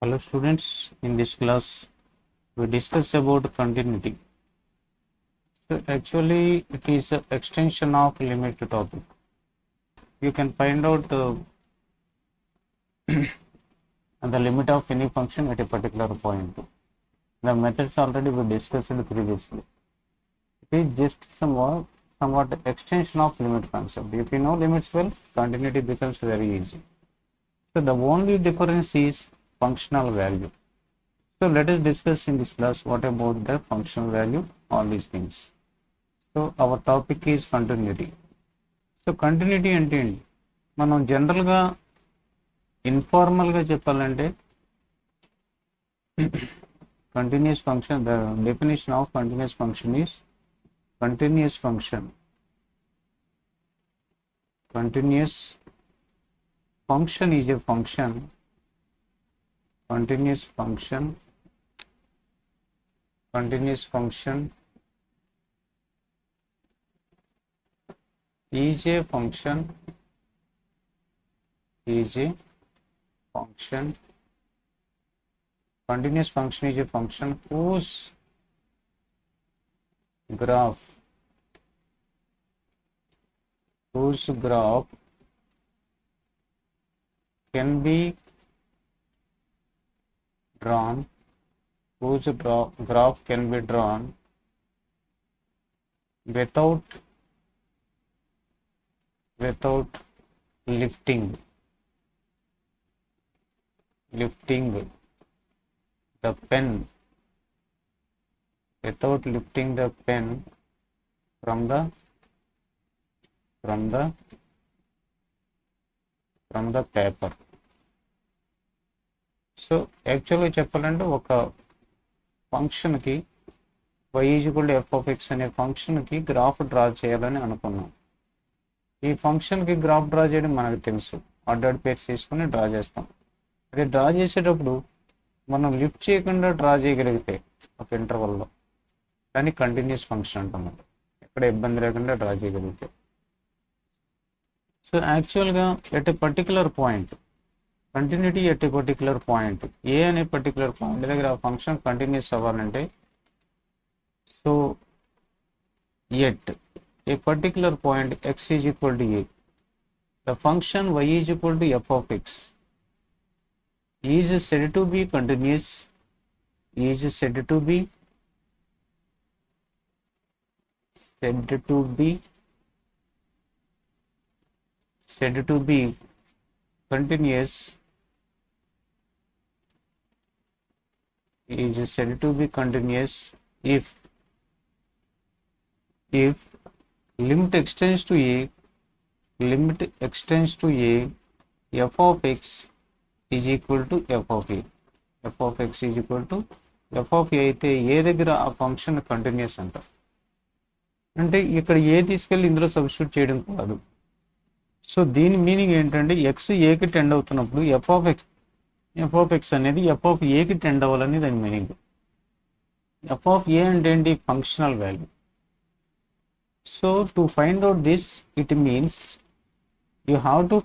Hello students, in this class we discuss about continuity. So actually it is an extension of limit topic. You can find out the limit of any function at a particular point. The methods already we discussed previously. It is just somewhat extension of limit concept. If you know limits well, continuity becomes very easy. So the only difference is functional value. So let us discuss in this class what about the functional value, all these things. So our topic is continuity. So continuity అంటే ఏంటి? మనం జనరల్గా ఇన్ఫార్మల్గా చెప్పాలంటే continuous function, the definition of continuous function is continuous function. Continuous function is a function. Continuous function is a function continuous function is a function whose graph can be drawn without lifting the pen from the paper. So యాక్చువల్గా చెప్పాలంటే ఒక ఫంక్షన్కి y = f(x) అనే ఫంక్షన్కి graph draw చేయాలని అనుకున్నాం. ఈ ఫంక్షన్కి గ్రాఫ్ డ్రా చేయడం మనకు తెలుసు, ఆర్డర్డ్ పేర్స్ తీసుకుని డ్రా చేస్తాం. అది డ్రా చేసేటప్పుడు మనం లిఫ్ట్ చేయకుండా డ్రా చేయగలిగితే ఒక ఇంటర్వల్లో కానీ కంటిన్యూస్ ఫంక్షన్ అంటున్నాం, ఎక్కడ ఇబ్బంది లేకుండా డ్రా చేయగలిగితే. సో యాక్చువల్గా at a particular point, continuity at a particular point, a అనే పర్టికులర్ పాయింట్ దగ్గర ఆ ఫంక్షన్ కంటిన్యూస్ అవ్వాలంటే, so at a particular point x is equal to a, the function y is equal to f of x is said to be continuous, said to be continuous, if limit extends to a f of x is equal to f of a, f of a అయితే ఏ దగ్గర ఆ function continuous అంటారు. అంటే ఇక్కడ ఏ తీసుకెళ్ళి ఇందులో substitute చేయడం కాదు. సో దీని మీనింగ్ ఏంటంటే ఎక్స్ ఏకి టెండ్ అవుతున్నప్పుడు ఎఫ్ ఆఫ్ ఎక్స్ అనేది ఎఫ్ ఆఫ్ ఏకి టెండ్ అవ్వాలని దాని మీనింగ్. ఎఫ్ ఆఫ్ ఏ అంటే ఏంటి? Functional value. So to find out this, it means you have to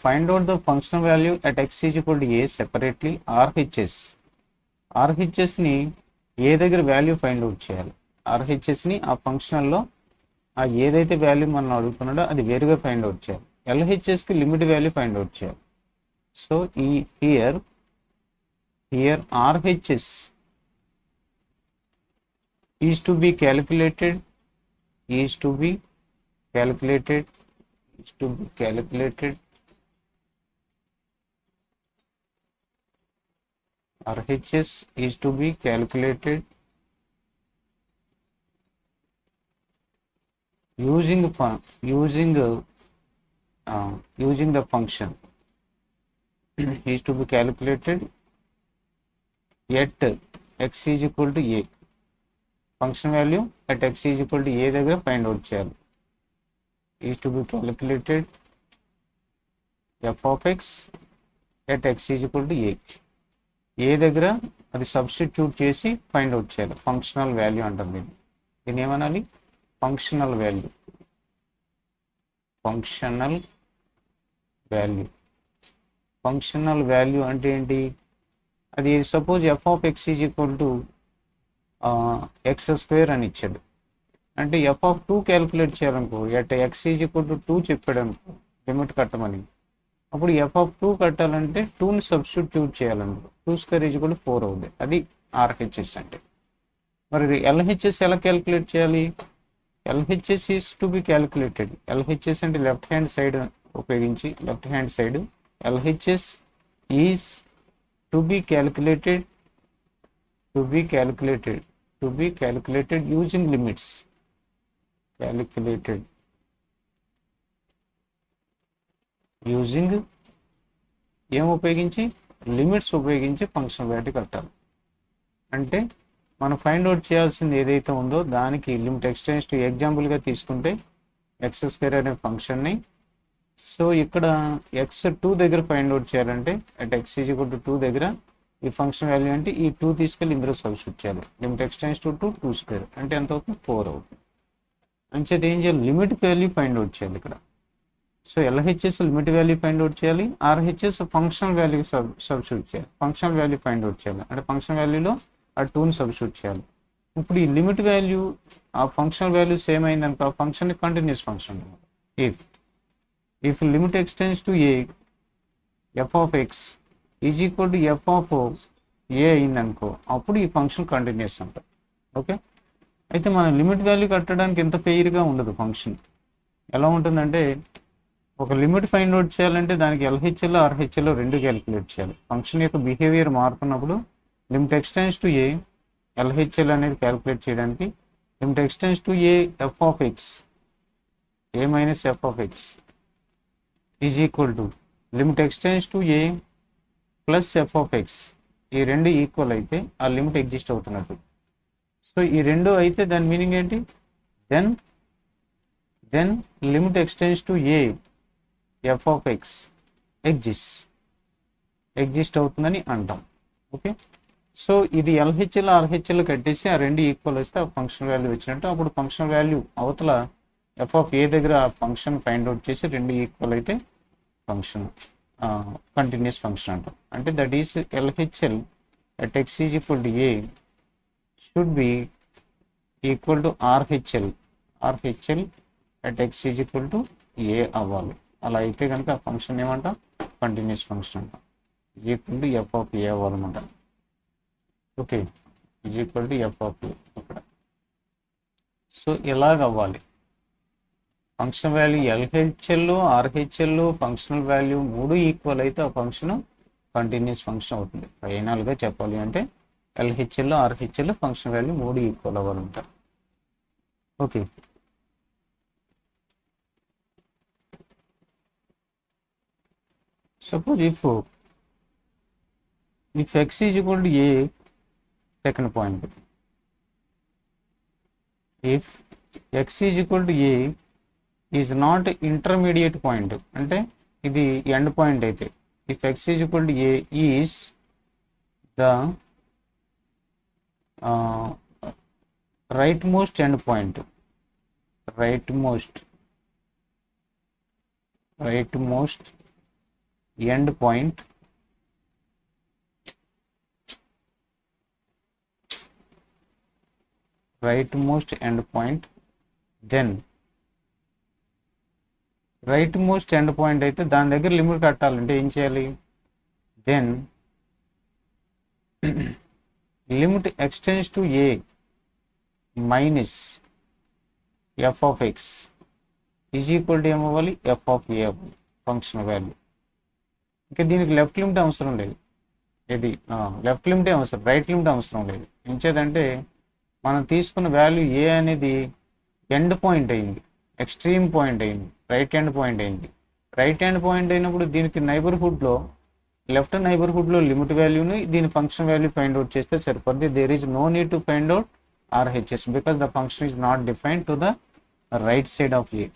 find out the functional value at x is equal to a separately. RHS ని ఏ దగ్గర value find out చేయాలి. RHS ని ఆ ఫంక్షనల్లో ఆ ఏదైతే value మనం అడుగుతున్నాడో అది వేరుగా ఫైండ్ అవుట్ చేయాలి. LHSకి లిమిట్ వాల్యూ ఫైండ్ అవుట్ చేయాలి. సో ఈ here RHS is to be calculated RHS is to be calculated using the function is to be calculated at x is equal to a. Function value at x is equal to a దగ్గర find out చేయాలి. Is to be calculated f of x at x is equal to a. ఏ దగ్గర అది substitute చేసి find out చేయాలి. Functional value అంటారు దీన్ని. దీన్ని ఏమనాలి? Functional value. ఫంక్షనల్ వాల్యూ అంటే ఏంటి? అది suppose f of x is equal to x square అని ఇచ్చాడు. అంటే ఎఫ్ ఆఫ్ 2 క్యాలిక్యులేట్ చేయాలనుకో, at x is equal to 2 చెప్పాడు అనుకో లిమిట్ కట్టమని, అప్పుడు ఎఫ్ ఆఫ్ 2 కట్టాలంటే 2ని సబ్స్టిట్యూట్ చేయాలనుకో, 2 స్క్వేర్ ఈజ్ ఈక్వల్ టు 4 అవుతుంది. అది ఆర్హెచ్ఎస్ అంటే. మరి ఎల్హెచ్ఎస్ ఎలా క్యాలిక్యులేట్ చేయాలి? LHS is to be calculated. LHS అంటే లెఫ్ట్ హ్యాండ్ సైడ్ ఉపయోగించి, left hand side LHS is to be calculated using limits. Calculated using ఏం ఉపయోగించి? లిమిట్స్ ఉపయోగించి ఫంక్షన్ వాల్యూ కట్టాలి. అంటే మనం ఫైండ్ అవుట్ చేయాల్సింది ఏదైతే ఉందో దానికి లిమిట్ ఎక్స్టెన్స్ టు ఎగ్జాంపుల్గా తీసుకుంటే ఎక్స్ స్క్వేర్ అనే ఫంక్షన్ని, సో ఇక్కడ x2 దగ్గర ఫైండ్ అవుట్ చేయాలంటే at x is equal to 2 దగ్గర ఈ ఫంక్షన్ వాల్యూ అంటే ఈ 2 తీసుకెళ్ళి ఇందులో సబ్స్టిట్యూట్ చేయాలి. లిమిట్ ఎక్స్టెన్స్ టు 2 స్క్వేర్ అంటే ఎంత అవుతుంది? 4 అవుతుంది. అంచేది ఏం చేయాలి? లిమిట్ వాల్యూ ఫైండ్ అవుట్ చేయాలి ఇక్కడ. So LHS limit value find out చేయాలి, ఆర్హెచ్ఎస్ ఫంక్షన్ వాల్యూ సబ్స్టిట్యూట్ చేయాలి. ఫంక్షన్ వాల్యూ ఫైండ్ అవుట్ చేయాలి అంటే ఫంక్షన్ వాల్యూలో ఆ 2ని సబ్స్టిట్యూట్ చేయాలి. ఇప్పుడు ఈ లిమిట్ వాల్యూ ఆ ఫంక్షన్ వాల్యూ సేమ్ అయిందనుకో ఆ function continuous function. If limit ఎక్స్టెన్స్ to a f of x is equal to f of a అయిందనుకో అప్పుడు ఈ ఫంక్షన్ కంటిన్యూస్ అంటారు. ఓకే, అయితే మన లిమిట్ వాల్యూ కట్టడానికి ఎంత ఫెయిర్గా ఉండదు ఫంక్షన్. ఎలా ఉంటుందంటే ఒక లిమిట్ ఫైండ్ అవుట్ చేయాలంటే దానికి ఎల్హెచ్ఎల్ ఆర్హెచ్ఎల్ రెండు క్యాలిక్యులేట్ చేయాలి. ఫంక్షన్ యొక్క బిహేవియర్ మారుతున్నప్పుడు limit x tends to A LHL అనేది క్యాలిక్యులేట్ చేయడానికి limit x tends to a f of X A minus f of x is equal to limit x tends to a plus F of X. ఈ రెండు equal అయితే ఆ limit exist అవుతున్నట్టు. So ఈ రెండు అయితే దాని మీనింగ్ ఏంటి? Then limit ఎక్స్టెన్స్ to a f of x exist అవుతుందని అంటాం. ఓకే, సో ఇది ఎల్హెచ్ఎల్ ఆర్హెచ్ఎల్ కట్టేసి ఆ రెండు ఈక్వల్ వస్తే ఆ ఫంక్షన్ వాల్యూ వచ్చినట్టు. అప్పుడు ఫంక్షన్ వాల్యూ అవతల ఎఫ్ ఆఫ్ ఏ దగ్గర ఆ ఫంక్షన్ ఫైండ్ అవుట్ చేసి రెండు ఈక్వల్ అయితే ఫంక్షన్ కంటిన్యూస్ ఫంక్షన్ అంటాం. అంటే that is LHL at x is equal to a should be equal to RHL at x is equal to a అవ్వాలి. అలా అయితే కనుక ఆ ఫంక్షన్ ఏమంటాం? కంటిన్యూస్ ఫంక్షన్ అంటాం. Is equal to f of a అవ్వాలన్నమాట. Okay, is equal to f of a ఇక్కడ. So ఇలాగ అవ్వాలి. Function value LHL RHL functional value మూడు ఈక్వల్ అయితే ఆ ఫంక్షన్ కంటిన్యూస్ ఫంక్షన్ అవుతుంది. ఫైనల్గా చెప్పాలి అంటే ఎల్హెచ్ఎల్ ఆర్హెచ్ఎల్ ఫంక్షన్ వాల్యూ మూడు ఈక్వల్ అవ్వాలంట. Okay, suppose if x is equal to a, second point, if x is equal to a is not intermediate point అంటే ఇది ఎండ్ పాయింట్ అయితే, if x is equal to a is the rightmost end point, rightmost end point rightmost end point, then rightmost end point అయితే దాని దగ్గర limit కట్టాలంటే ఏం చేయాలి? Then limit ఎక్స్టెన్స్ to a minus f of x is equal to ఏమవ్వాలి? F of a అవ్వాలి function value. ఇంకా దీనికి లెఫ్ట్ లిమిట్ అవసరం లేదు. ఇది లెఫ్ట్ లిమిటే అవసరం, రైట్ లిమిట్ అవసరం లేదు. ఎంచేదంటే మనం తీసుకున్న వాల్యూ ఏ అనేది ఎండ్ పాయింట్ అయింది, ఎక్స్ట్రీమ్ పాయింట్ అయింది, రైట్ హ్యాండ్ పాయింట్ అయింది. రైట్ హ్యాండ్ పాయింట్ అయినప్పుడు దీనికి నైబర్హుడ్లో లెఫ్ట్ నైబర్హుడ్లో లిమిట్ వాల్యూని దీని ఫంక్షన్ వాల్యూ ఫైండ్ అవుట్ చేస్తే సరిపోద్ది. There is no need to find out RHS because the function is not defined to the right side of a.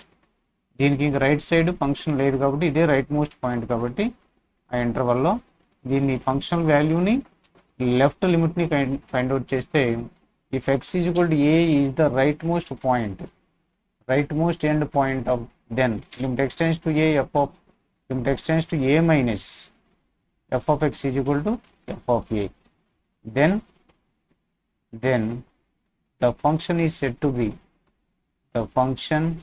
దీనికి ఇంక right side function లేదు కాబట్టి ఇదే రైట్ మోస్ట్ పాయింట్ కాబట్టి ఆ ఇంటర్వల్లో దీన్ని ఫంక్షన్ వాల్యూని లెఫ్ట్ లిమిట్ని ఫైండ్ అవుట్ చేస్తే if x is equal to a is the right most point, right most end point of then limit ఎక్స్టెన్స్ to a f of limit ఎక్స్టెన్స్ to a minus f of x is equal to f of a. Then the function is said to be, the function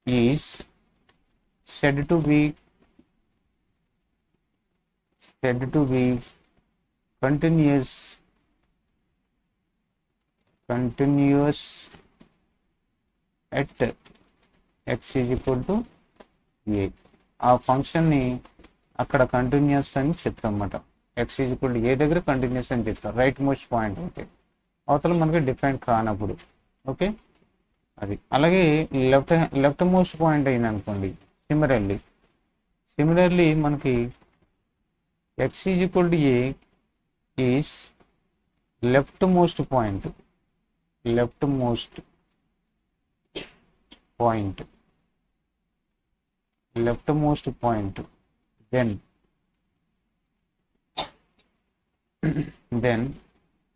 is said to be continuous at x is equal to a. ఆ ఫంక్షన్ని అక్కడ continuous అని చెప్తాం అన్నమాట. X is equal to ఏ దగ్గర continuous అని చెప్తాం, right most point అయితే. అవతల మనకి డిఫైన్ కానప్పుడు. ఓకే, అది అలాగే లెఫ్ట్ మోస్ట్ పాయింట్ అయింది అనుకోండి. సిమిలర్లీ మనకి X is equal to A is left most point, then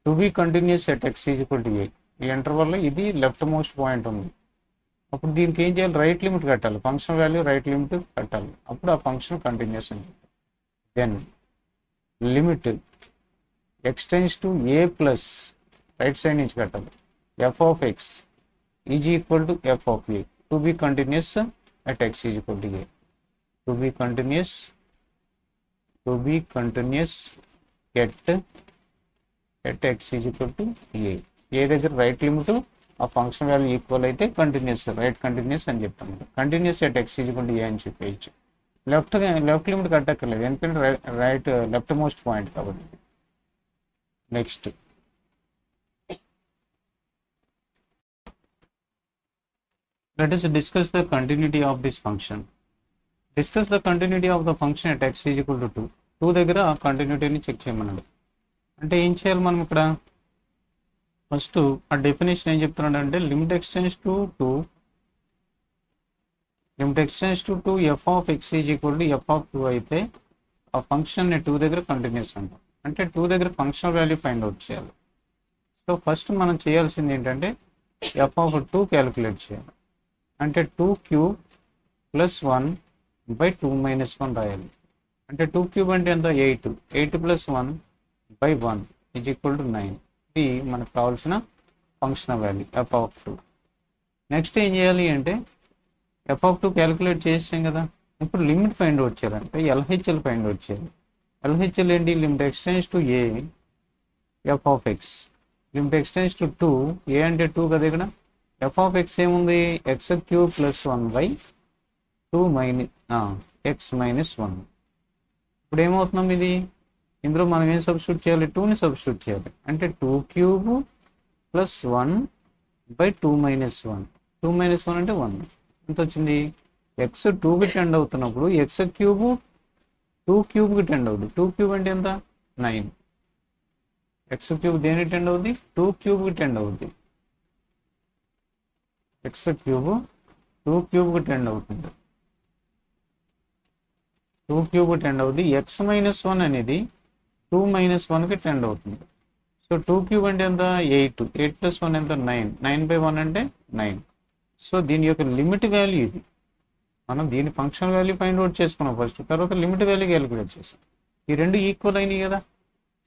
to be continuous at x is equal to a. ఈ ఇంటర్వల్ లో ఇది లెఫ్ట్ మోస్ట్ పాయింట్ ఉంది. అప్పుడు దీనికి ఏం చేయాలి, రైట్ లిమిట్ కట్టాలి, ఫంక్షన్ వాల్యూ రైట్ లిమిట్ కట్టాలి, అప్పుడు ఆ ఫంక్షన్ కంటిన్యూస్ అని. Then limit extends to a plus, right side నుంచి కట్టాలి, f of x is equal to f of a to be continuous at x is equal to a. To be continuous at x is equal to a. A దగ్గర right limit ఆ function value equal అయితే continuous, right continuous అని చెప్తాను. Continuous at x is equal to ఏ అని చెప్పేయచ్చు. Left limit కట్టక్కర్లేదు, ఎందుకంటే left most point కాబట్టి. Next let us discuss the continuity of this function. Discuss the continuity of the function at x is equal to 2. 2 దగ్గర కంటిన్యూటీని check చేయమన్నాడు. అంటే ఏం చేయాలి మనం ఇక్కడ, ఫస్ట్ ఆ డెఫినేషన్ ఏం చెప్తున్నాడు అంటే limit extends to 2 f of x is equal to f of 2 అయితే ఆ ఫంక్షన్ 2 దగ్గర కంటిన్యూస్ అంటాం. అంటే 2 దగ్గర ఫంక్షన్ వాల్యూ ఫైండ్ అవుట్ చేయాలి. సో ఫస్ట్ మనం చేయాల్సింది ఏంటంటే ఎఫ్ ఆఫ్ 2 క్యాలిక్యులేట్ చేయాలి. అంటే 2 క్యూబ్ ప్లస్ 1 బై 2 మైనస్ 1 రాయాలి. అంటే 2 క్యూబ్ అంటే ఎంత, 8 plus 1 by 1 is equal to 9. ఇది మనకు కావాల్సిన function value F of 2. Next ఏం చేయాలి అంటే ఎఫ్ ఆఫ్ 2 క్యాలిక్యులేట్ చేసాం కదా, ఇప్పుడు లిమిట్ ఫైండ్ అవుట్ చేయాలంటే ఎల్హెచ్ఎల్ ఫైండ్ అవుట్ చేయాలి. ఎల్హెచ్ఎల్ ఏంటి, limit extends to a f of x, limit extends to 2, a అంటే 2 కదా, ఇక్కడ ఎఫ్ ఆఫ్ ఎక్స్ ఏముంది, x cube plus 1 by 2 x minus 1. ఇప్పుడు ఏమవుతున్నాం, ఇందులో మనం ఏం సబ్స్టిట్యూట్ చేయాలి, 2ని సబ్స్టిట్యూట్ చేయాలి. అంటే 2 cube plus 1 by 2 minus 1, 2 minus 1 అంటే 1. ఎంత వచ్చింది, ఎక్స్ 2కి టెండ్ అవుతున్నప్పుడు ఎక్స్ క్యూబ్ 2 క్యూబ్కి టెండ్ అవుతుంది. 2 క్యూబ్ అంటే ఎంత, 9. ఎక్స్ క్యూబ్ దేనికి టెండ్ అవుతుంది, 2 క్యూబ్కి టెండ్ అవుతుంది. ఎక్స్ క్యూబ్ 2 క్యూబ్కి టెండ్ అవుతుంది, 2 క్యూబ్ టెండ్ అవుతుంది. ఎక్స్ మైనస్ 1 అనేది 2 మైనస్ 1కి టెండ్ అవుతుంది. సో 2 క్యూబ్ అంటే ఎంత, 8 ప్లస్ 1 ఎంత, 9 బై 1 అంటే 9. సో దీని యొక్క లిమిట్ వాల్యూ ఇది. మనం దీని ఫంక్షన్ వాల్యూ ఫైండ్ అవుట్ చేసుకున్నాం ఫస్ట్, తర్వాత లిమిట్ వాల్యూ క్యాలిక్యులేట్ చేస్తాం. ఈ రెండు ఈక్వల్ అయినాయి కదా,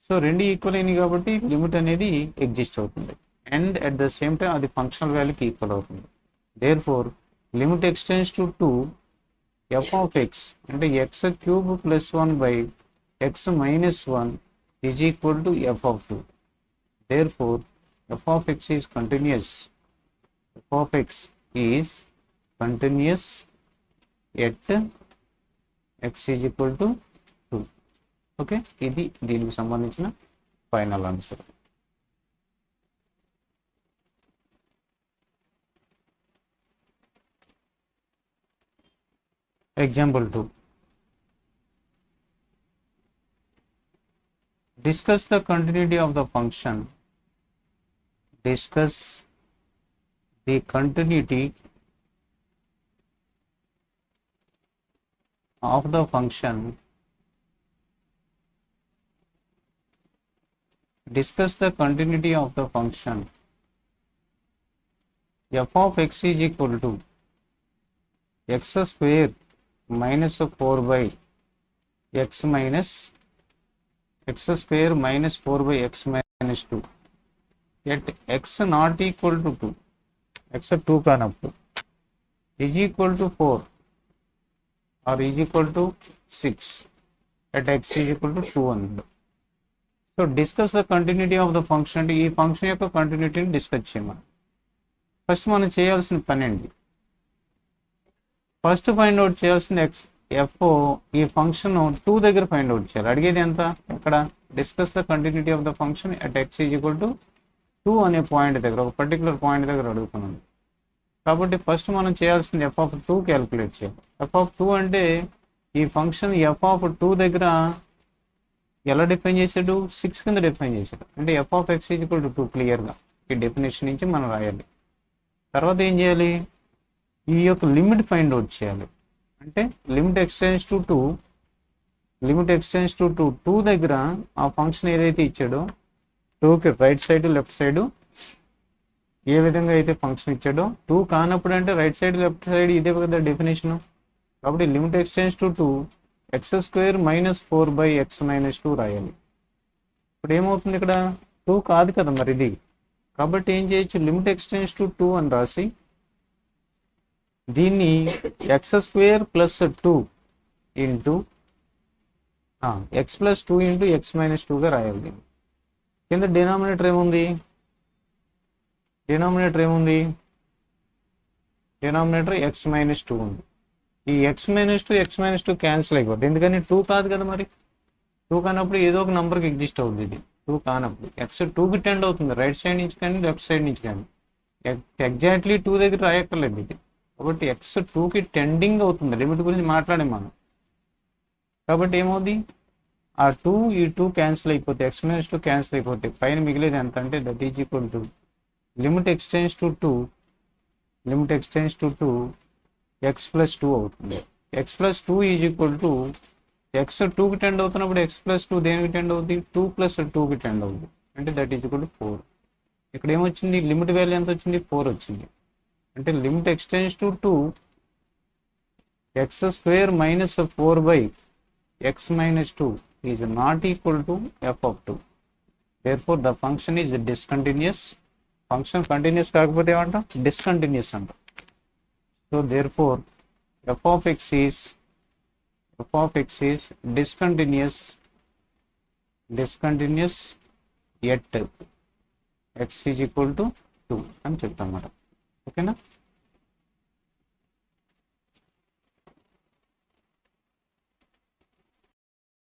సో రెండు ఈక్వల్ అయినాయి కాబట్టి లిమిట్ అనేది ఎగ్జిస్ట్ అవుతుంది. And at the same time అది ఫంక్షనల్ వాల్యూకి ఈక్వల్ అవుతుంది. Therefore limit extends to 2 f of x అంటే x cube plus 1 by x minus 1 is equal to f of 2. Therefore f of x is continuous, f of x is continuous at x is equal to 2. Okay, ఇది దీనికి సంబంధించిన final answer. Example 2. Discuss the continuity of the function. Discuss the continuity of the function. Discuss the continuity of the function f of x is equal to x square minus 4 by x minus x square minus 4 by x minus 2 at x not equal to 2, x 2 కానప్పుడు is equal to 4 or is equal to 6 at x is equal to 2 అన్నాడు. So discuss the continuity of the function అంటే ఈ function యొక్క కంటిన్యూటీని discuss చేయమని. First మనం చేయాల్సిన పని అండి, ఫస్ట్ ఫైండ్ అవుట్ చేయాల్సిన ఎఫ్ ఈ ఫంక్షన్ 2 దగ్గర ఫైండ్ అవుట్ చేయాలి. అడిగేది ఎంత, ఇక్కడ discuss the continuity of the function at x is equal to 2 అనే పాయింట్ దగ్గర, ఒక పర్టికులర్ పాయింట్ దగ్గర అడుగుతున్నాను. కాబట్టి ఫస్ట్ మనం చేయాల్సింది ఎఫ్ ఆఫ్ 2 క్యాలిక్యులేట్ చేయాలి. ఎఫ్ ఆఫ్ 2 అంటే ఈ ఫంక్షన్ ఎఫ్ ఆఫ్ 2 దగ్గర ఎలా డిఫైన్ చేశాడు, 6 కింద డిఫైన్ చేశాడు. అంటే f of x is equal to 2 క్లియర్గా ఈ డెఫినేషన్ నుంచి మనం రాయాలి. తర్వాత ఏం చేయాలి, ఈ యొక్క లిమిట్ ఫైండ్ అవుట్ చేయాలి. అంటే limit extends to 2, limit extends to 2 దగ్గర ఆ ఫంక్షన్ ఏదైతే ఇచ్చాడో 2కి రైట్ సైడ్ లెఫ్ట్ సైడ్ ఏ విధంగా అయితే ఫంక్షన్ ఇచ్చాడో 2 కానప్పుడు అంటే రైట్ సైడ్ లెఫ్ట్ సైడ్ ఇదే కదా డెఫినేషన్. కాబట్టి limit extends to 2 x square minus 4 by x minus 2 రాయాలి. ఇప్పుడు ఏమవుతుంది, ఇక్కడ 2 కాదు కదా మరి ఇది. కాబట్టి ఏం చేయొచ్చు, లిమిట్ ఎక్స్టెండ్స్ టు 2 అని రాసి దీన్ని x square plus 2 into x plus 2 into x minus 2గా రాయాలి. కింద డినామినేటర్ ఏముంది, డినామినేటర్ ఎక్స్ మైనస్ 2 ఉంది. ఈ ఎక్స్ మైనస్ 2 క్యాన్సిల్ అయిపోతుంది, ఎందుకని 2 కాదు కదా మరి. 2 కానప్పుడు ఏదో ఒక నెంబర్కి ఎగ్జిస్ట్ అవుతుంది. ఇది 2 కానప్పుడు ఎక్స్ 2కి టెండ్ అవుతుంది, రైట్ సైడ్ నుంచి కానీ లెఫ్ట్ సైడ్ నుంచి కానీ. ఎగ్జాక్ట్లీ 2 దగ్గర రాయక్కర్లేదు ఇది. కాబట్టి ఎక్స్ 2కి టెండింగ్ అవుతుంది, లిమిట్ గురించి మాట్లాడే మనం. కాబట్టి ఏమవుతుంది, ఆ 2 ఈ 2 క్యాన్సిల్ అయిపోతే ఎక్స్ మైనస్ 2 క్యాన్సిల్ అయిపోతే పైన మిగిలేదు ఎంత అంటే that is equal to limit extends to 2 x plus 2 అవుతుంది. X plus 2 is equal to x 2కి టెండ్ అవుతున్నప్పుడు ఎక్స్ ప్లస్ 2 దేనికి టెండ్ అవుతుంది, 2 ప్లస్ 2కి టెండ్ అవుతుంది. అంటే దట్ ఈజ్ ఈక్వల్ టు 4. ఇక్కడ ఏమొచ్చింది, లిమిట్ వాల్యూ ఎంత వచ్చింది, 4 వచ్చింది. అంటే limit extends to 2 x square minus 4 by x minus 2 is not equal to f of 2. Therefore the function is discontinuous. Function continuous కాకపోతే ఏమంటాం, డిస్కంటిన్యూస్ అంటాం. So therefore f of x is discontinuous at x is equal to 2 అని చెప్తాం అన్నమాట. ఓకేనా.